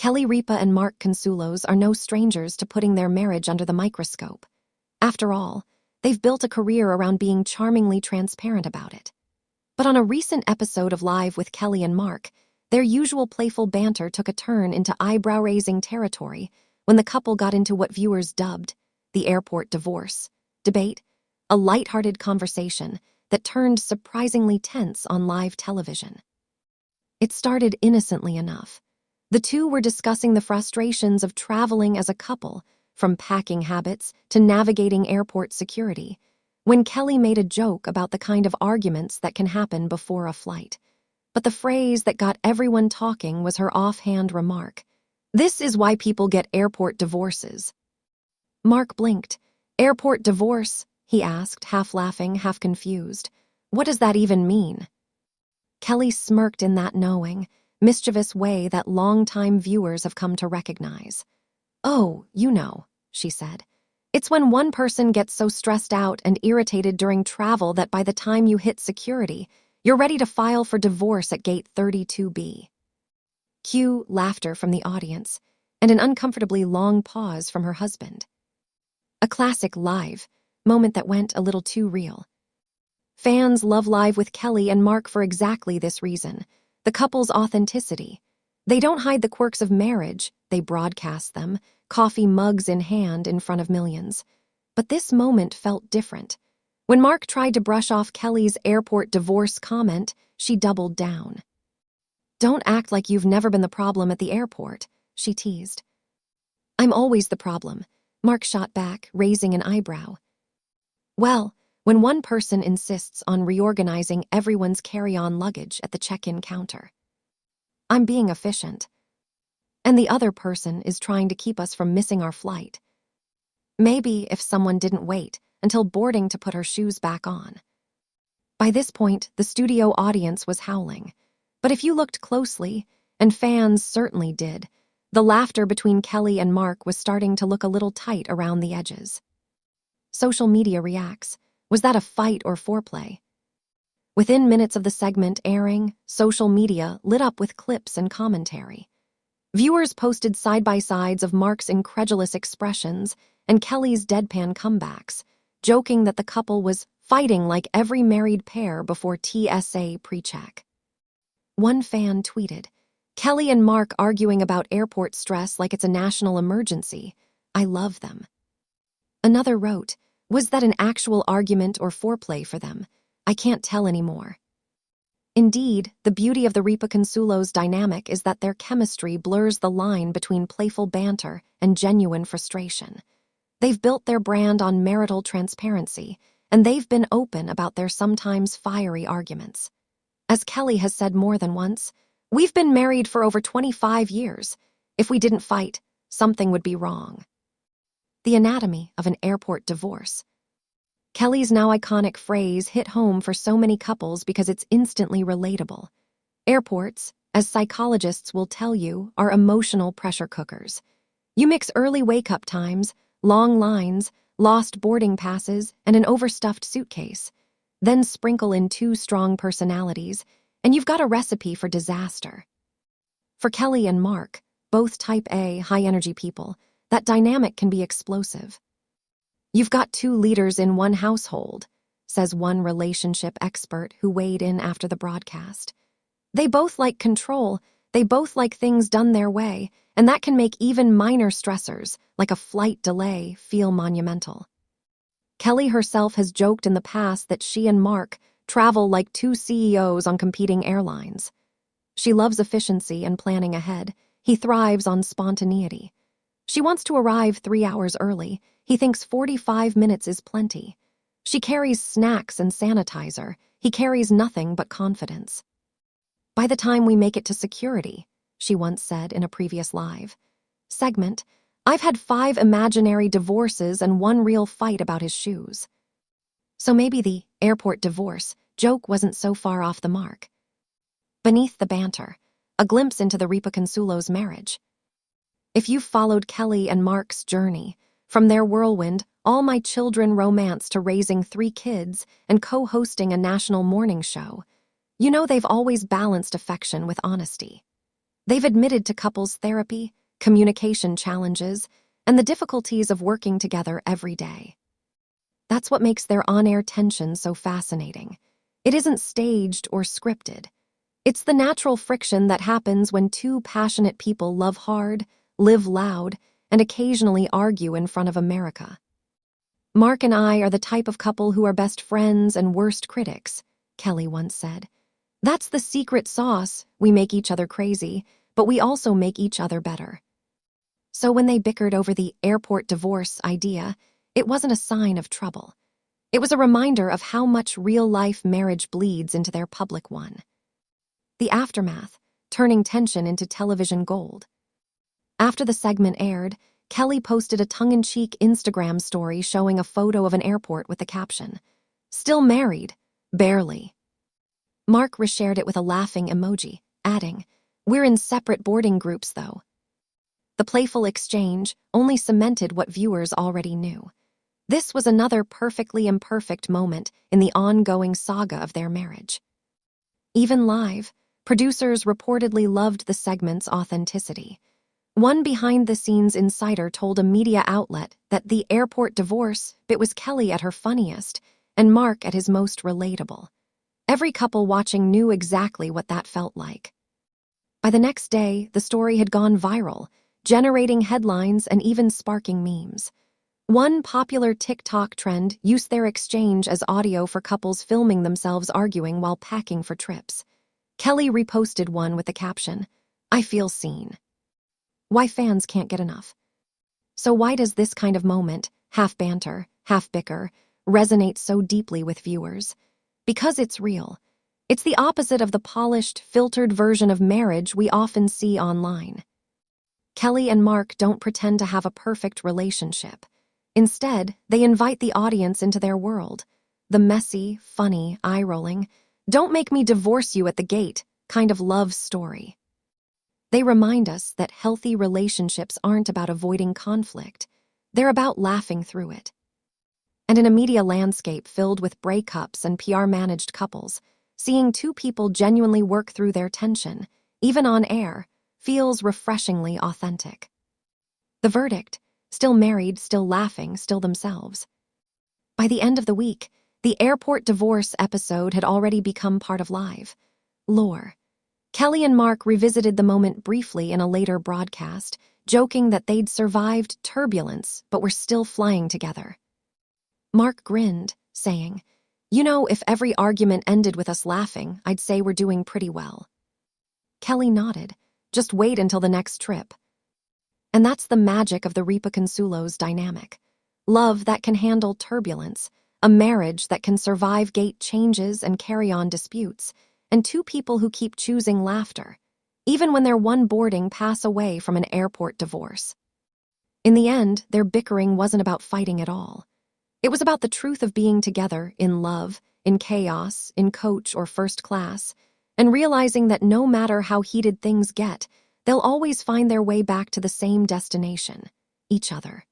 Kelly Ripa and Mark Consuelos are no strangers to putting their marriage under the microscope. After all, they've built a career around being charmingly transparent about it. But on a recent episode of Live with Kelly and Mark, their usual playful banter took a turn into eyebrow-raising territory when the couple got into what viewers dubbed the airport divorce debate, a lighthearted conversation that turned surprisingly tense on live television. It started innocently enough. The two were discussing the frustrations of traveling as a couple, from packing habits to navigating airport security, when Kelly made a joke about the kind of arguments that can happen before a flight. But the phrase that got everyone talking was her offhand remark, "This is why people get airport divorces." Mark blinked. "Airport divorce?" he asked, half laughing, half confused. "What does that even mean?" Kelly smirked in that knowing, mischievous way that long-time viewers have come to recognize. "Oh, you know," she said. "It's when one person gets so stressed out and irritated during travel that by the time you hit security, you're ready to file for divorce at gate 32B. Cue laughter from the audience, and an uncomfortably long pause from her husband. A classic live moment that went a little too real. Fans love Live with Kelly and Mark for exactly this reason, the couple's authenticity. They don't hide the quirks of marriage, they broadcast them, coffee mugs in hand in front of millions. But this moment felt different. When Mark tried to brush off Kelly's airport divorce comment, she doubled down. "Don't act like you've never been the problem at the airport," she teased. "I'm always the problem," Mark shot back, raising an eyebrow. "Well, when one person insists on reorganizing everyone's carry-on luggage at the check-in counter. I'm being efficient. And the other person is trying to keep us from missing our flight. Maybe if someone didn't wait until boarding to put her shoes back on." By this point, the studio audience was howling. But if you looked closely, and fans certainly did, the laughter between Kelly and Mark was starting to look a little tight around the edges. Social media reacts. Was that a fight or foreplay? Within minutes of the segment airing, social media lit up with clips and commentary. Viewers posted side-by-sides of Mark's incredulous expressions and Kelly's deadpan comebacks, joking that the couple was fighting like every married pair before TSA pre-check. One fan tweeted, "Kelly and Mark arguing about airport stress like it's a national emergency. I love them." Another wrote, "Was that an actual argument or foreplay for them? I can't tell anymore." Indeed, the beauty of the Ripa Consuelos dynamic is that their chemistry blurs the line between playful banter and genuine frustration. They've built their brand on marital transparency, and they've been open about their sometimes fiery arguments. As Kelly has said more than once, "We've been married for over 25 years. If we didn't fight, something would be wrong." The anatomy of an airport divorce. Kelly's now iconic phrase hit home for so many couples because it's instantly relatable. Airports, as psychologists will tell you, are emotional pressure cookers. You mix early wake-up times, long lines, lost boarding passes, and an overstuffed suitcase. Then sprinkle in two strong personalities, and you've got a recipe for disaster. For Kelly and Mark, both type A, high-energy people, that dynamic can be explosive. "You've got two leaders in one household," says one relationship expert who weighed in after the broadcast. "They both like control, they both like things done their way, and that can make even minor stressors, like a flight delay, feel monumental." Kelly herself has joked in the past that she and Mark travel like two CEOs on competing airlines. She loves efficiency and planning ahead. He thrives on spontaneity. She wants to arrive 3 hours early. He thinks 45 minutes is plenty. She carries snacks and sanitizer. He carries nothing but confidence. "By the time we make it to security," she once said in a previous live segment, "I've had 5 imaginary divorces and 1 real fight about his shoes." So maybe the airport divorce joke wasn't so far off the mark. Beneath the banter, a glimpse into the Ripa Consuelos' marriage. If you've followed Kelly and Mark's journey, from their whirlwind, all my children romance to raising 3 kids and co-hosting a national morning show, you know they've always balanced affection with honesty. They've admitted to couples therapy, communication challenges, and the difficulties of working together every day. That's what makes their on-air tension so fascinating. It isn't staged or scripted. It's the natural friction that happens when two passionate people love hard, live loud, and occasionally argue in front of America. "Mark and I are the type of couple who are best friends and worst critics," Kelly once said. "That's the secret sauce. We make each other crazy, but we also make each other better." So when they bickered over the airport divorce idea, it wasn't a sign of trouble. It was a reminder of how much real-life marriage bleeds into their public one. The aftermath, turning tension into television gold. After the segment aired, Kelly posted a tongue-in-cheek Instagram story showing a photo of an airport with the caption, "Still married, barely." Mark reshared it with a laughing emoji, adding, "We're in separate boarding groups, though." The playful exchange only cemented what viewers already knew. This was another perfectly imperfect moment in the ongoing saga of their marriage. Even live, producers reportedly loved the segment's authenticity. One behind-the-scenes insider told a media outlet that the airport divorce bit was Kelly at her funniest and Mark at his most relatable. Every couple watching knew exactly what that felt like. By the next day, the story had gone viral, generating headlines and even sparking memes. One popular TikTok trend used their exchange as audio for couples filming themselves arguing while packing for trips. Kelly reposted one with the caption, "I feel seen." Why fans can't get enough. So why does this kind of moment, half banter, half bicker, resonate so deeply with viewers? Because it's real. It's the opposite of the polished, filtered version of marriage we often see online. Kelly and Mark don't pretend to have a perfect relationship. Instead, they invite the audience into their world. The messy, funny, eye-rolling, "don't make me divorce you at the gate" kind of love story. They remind us that healthy relationships aren't about avoiding conflict. They're about laughing through it. And in a media landscape filled with breakups and PR-managed couples, seeing two people genuinely work through their tension, even on air, feels refreshingly authentic. The verdict: still married, still laughing, still themselves. By the end of the week, the airport divorce episode had already become part of live lore. Kelly and Mark revisited the moment briefly in a later broadcast, joking that they'd survived turbulence but were still flying together. Mark grinned, saying, "You know, if every argument ended with us laughing, I'd say we're doing pretty well." Kelly nodded, "Just wait until the next trip." And that's the magic of the Ripa Consuelos dynamic. Love that can handle turbulence, a marriage that can survive gate changes and carry on disputes, and two people who keep choosing laughter, even when their one boarding pass away from an airport divorce. In the end, their bickering wasn't about fighting at all. It was about the truth of being together in love, in chaos, in coach or first class, and realizing that no matter how heated things get, they'll always find their way back to the same destination, each other.